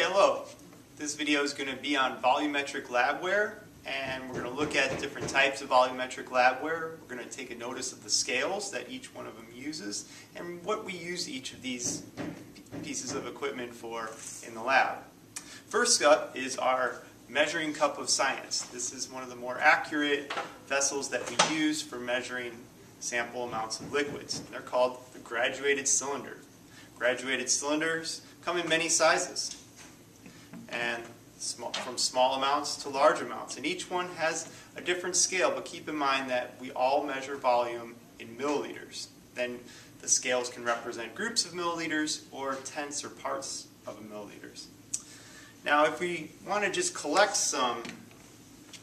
hello. This video is going to be on volumetric labware, and we're going to look at different types of volumetric labware. We're going to take a notice of the scales that each one of them uses and what we use each of these pieces of equipment for in the lab. First up is our measuring cup of science. This is one of the more accurate vessels that we use for measuring sample amounts of liquids. They're called the graduated cylinder. Graduated cylinders come in many sizes, and from small amounts to large amounts, and each one has a different scale, but keep in mind that we all measure volume in milliliters. Then the scales can represent groups of milliliters or tenths or parts of milliliters. Now if we want to just collect some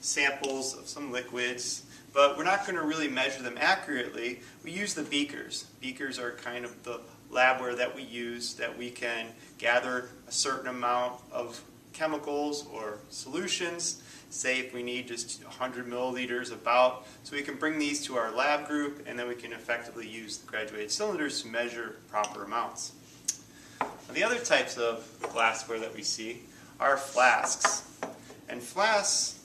samples of some liquids, but we're not going to really measure them accurately, we use the beakers. Beakers are kind of the labware that we use, that we can gather a certain amount of chemicals or solutions, say if we need just 100 milliliters about, so we can bring these to our lab group and then we can effectively use the graduated cylinders to measure proper amounts. Now, the other types of glassware that we see are flasks, and flasks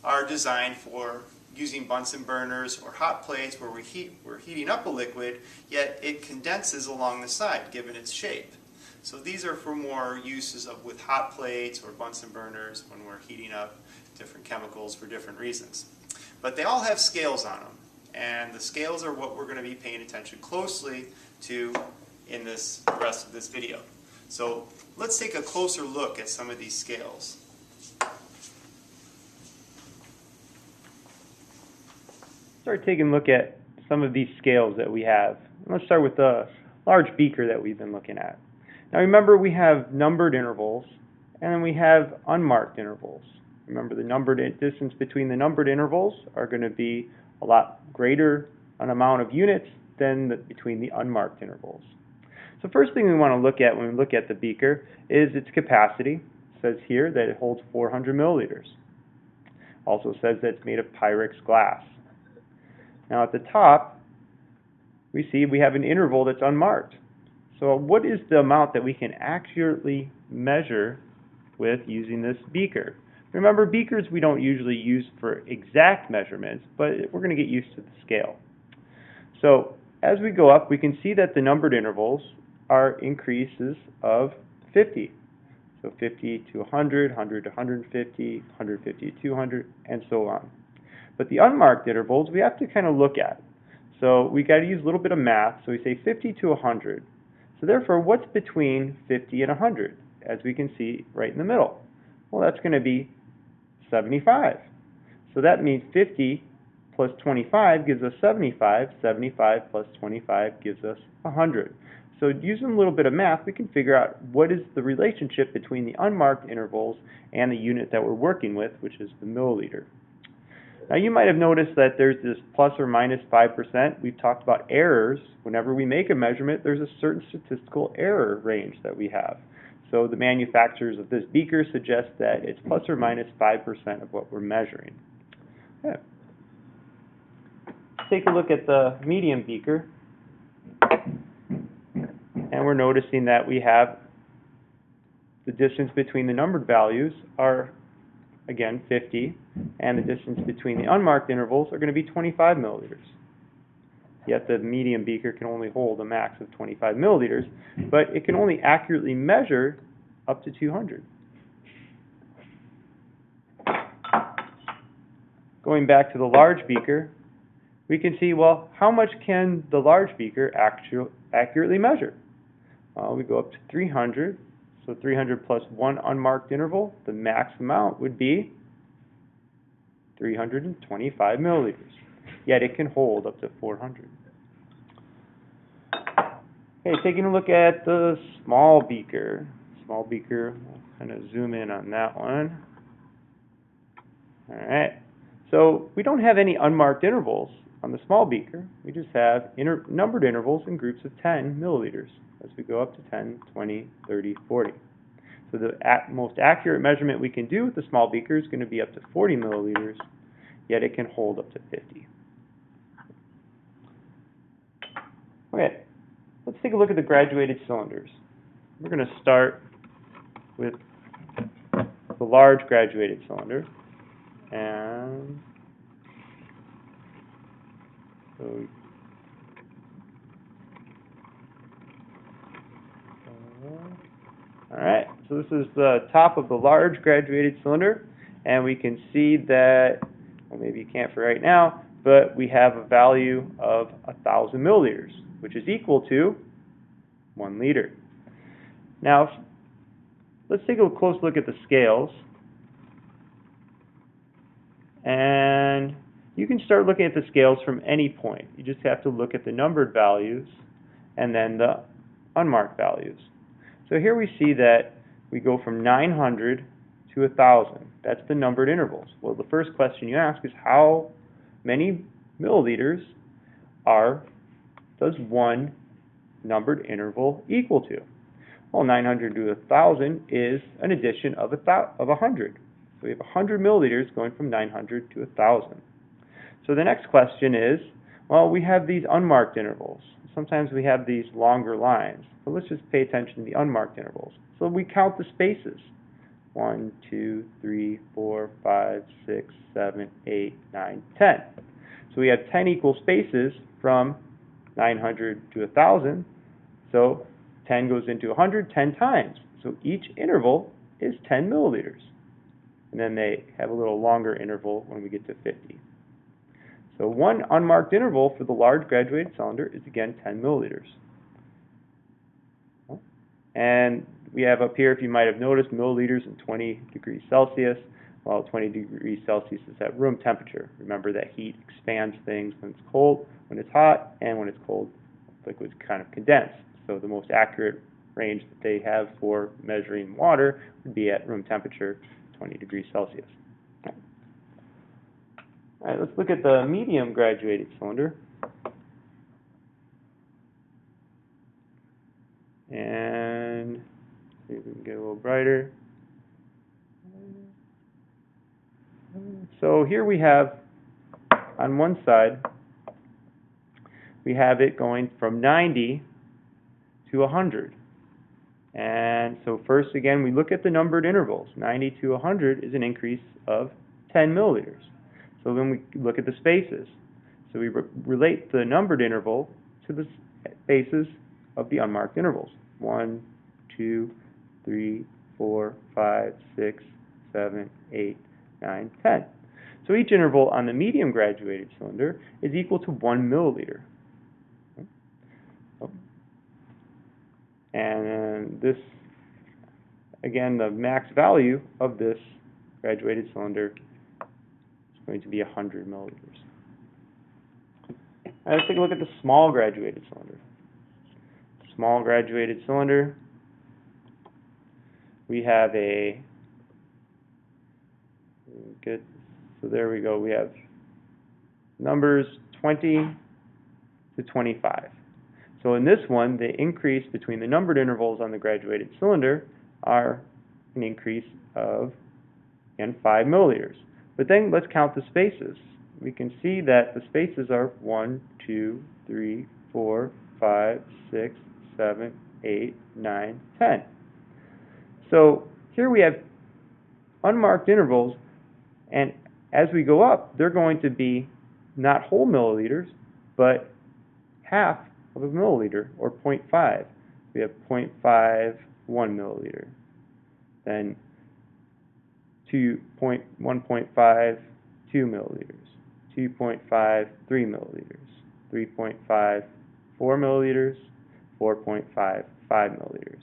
are designed for using Bunsen burners or hot plates where we're heating up a liquid, yet it condenses along the side given its shape. So these are for more uses with hot plates or Bunsen burners when we're heating up different chemicals for different reasons. But they all have scales on them, and the scales are what we're going to be paying attention closely to in the rest of this video. So let's take a closer look at some of these scales. Start taking a look at some of these scales that we have. Let's start with the large beaker that we've been looking at. Now remember, we have numbered intervals and then we have unmarked intervals. Remember, the numbered distance between the numbered intervals are going to be a lot greater an amount of units than between the unmarked intervals. So first thing we want to look at when we look at the beaker is its capacity. It says here that it holds 400 milliliters. Also says that it's made of Pyrex glass. Now at the top, we see we have an interval that's unmarked. So what is the amount that we can accurately measure with using this beaker? Remember, beakers we don't usually use for exact measurements, but we're going to get used to the scale. So as we go up, we can see that the numbered intervals are increases of 50. So 50 to 100, 100 to 150, 150 to 200, and so on. But the unmarked intervals we have to kind of look at. So we got to use a little bit of math. So we say 50 to 100. So therefore, what's between 50 and 100? As we can see right in the middle. Well, that's going to be 75. So that means 50 plus 25 gives us 75. 75 plus 25 gives us 100. So using a little bit of math, we can figure out what is the relationship between the unmarked intervals and the unit that we're working with, which is the milliliter. Now you might have noticed that there's this plus or minus 5%. We've talked about errors. Whenever we make a measurement, there's a certain statistical error range that we have. So the manufacturers of this beaker suggest that it's plus or minus 5% of what we're measuring. Okay. Let's take a look at the medium beaker. And we're noticing that we have the distance between the numbered values are, again, 50, and the distance between the unmarked intervals are going to be 25 milliliters. Yet the medium beaker can only hold a max of 25 milliliters, but it can only accurately measure up to 200. Going back to the large beaker, we can see, well, how much can the large beaker accurately measure? We go up to 300. So 300 plus one unmarked interval, the max amount would be 325 milliliters. Yet it can hold up to 400. Okay, taking a look at the small beaker. Small beaker, we'll kind of zoom in on that one. Alright, so we don't have any unmarked intervals on the small beaker. We just have numbered intervals in groups of 10 milliliters as we go up to 10, 20, 30, 40. So the most accurate measurement we can do with the small beaker is going to be up to 40 milliliters, yet it can hold up to 50. Okay, let's take a look at the graduated cylinders. We're going to start with the large graduated cylinder. And so alright, so this is the top of the large graduated cylinder, and we can see that, well, maybe you can't for right now, but we have a value of 1,000 milliliters, which is equal to 1 liter. Now, let's take a close look at the scales. And you can start looking at the scales from any point. You just have to look at the numbered values and then the unmarked values. So here we see that we go from 900 to 1,000. That's the numbered intervals. Well, the first question you ask is how many milliliters does one numbered interval equal to? Well, 900 to 1,000 is an addition of 100. So we have 100 milliliters going from 900 to 1,000. So the next question is, well, we have these unmarked intervals. Sometimes we have these longer lines. So let's just pay attention to the unmarked intervals. So we count the spaces. 1, 2, 3, 4, 5, 6, 7, 8, 9, 10. So we have 10 equal spaces from 900 to 1,000. So 10 goes into 100 10 times. So each interval is 10 milliliters. And then they have a little longer interval when we get to 50. So one unmarked interval for the large graduated cylinder is again 10 milliliters. And we have up here, if you might have noticed, milliliters in 20 degrees Celsius. Well, 20 degrees Celsius is at room temperature. Remember that heat expands things when it's cold, when it's hot, and when it's cold, liquids kind of condense. So the most accurate range that they have for measuring water would be at room temperature, 20 degrees Celsius. All right, let's look at the medium graduated cylinder. And see if we can get a little brighter. So here we have, on one side, we have it going from 90 to 100. And so first, again, we look at the numbered intervals. 90 to 100 is an increase of 10 milliliters. So then we look at the spaces. So we relate the numbered interval to the spaces of the unmarked intervals. 1, 2, 3, 4, 5, 6, 7, 8, 9, 10. So each interval on the medium graduated cylinder is equal to 1 milliliter. And this, again, the max value of this graduated cylinder is going to be 100 milliliters. Now let's take a look at the small graduated cylinder. Small graduated cylinder, we have a, good, so there we go, we have numbers 20 to 25. So in this one, the increase between the numbered intervals on the graduated cylinder are an increase of, again, 5 milliliters. But then let's count the spaces. We can see that the spaces are 1, 2, 3, 4, 5, 6, 7, 8, 9, 10. So here we have unmarked intervals, and as we go up, they're going to be not whole milliliters, but half of a milliliter, or 0.5. We have 0.51 milliliter. Then 1.52 milliliters, 2.53 milliliters, 3.54 milliliters, 4.55 milliliters.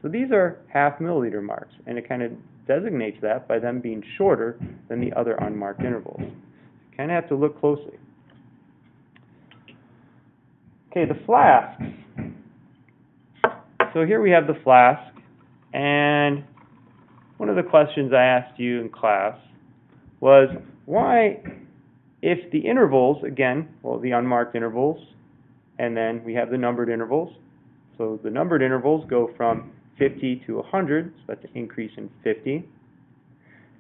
So these are half milliliter marks, and it kind of designates that by them being shorter than the other unmarked intervals. You kind of have to look closely. Okay, the flasks. So here we have the flask, and one of the questions I asked you in class was why, if the intervals, again, well, the unmarked intervals, and then we have the numbered intervals. So the numbered intervals go from 50 to 100, so that's an increase in 50,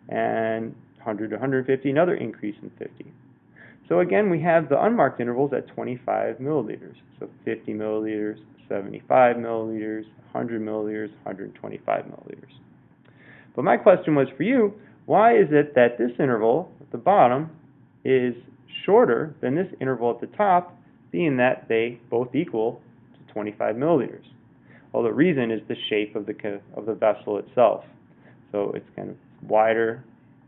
and 100 to 150, another increase in 50. So again, we have the unmarked intervals at 25 milliliters. So 50 milliliters, 75 milliliters, 100 milliliters, 125 milliliters. But my question was for you, why is it that this interval at the bottom is shorter than this interval at the top, being that they both equal to 25 milliliters? Well, the reason is the shape of the vessel itself. So it's kind of wider,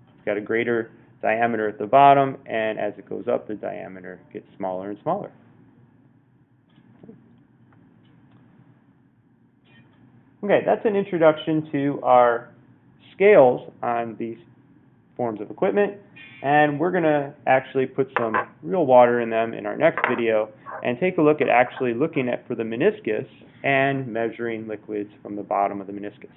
it's got a greater diameter at the bottom, and as it goes up, the diameter gets smaller and smaller. Okay, that's an introduction to our scales on these forms of equipment, and we're going to actually put some real water in them in our next video and take a look at actually looking at for the meniscus and measuring liquids from the bottom of the meniscus.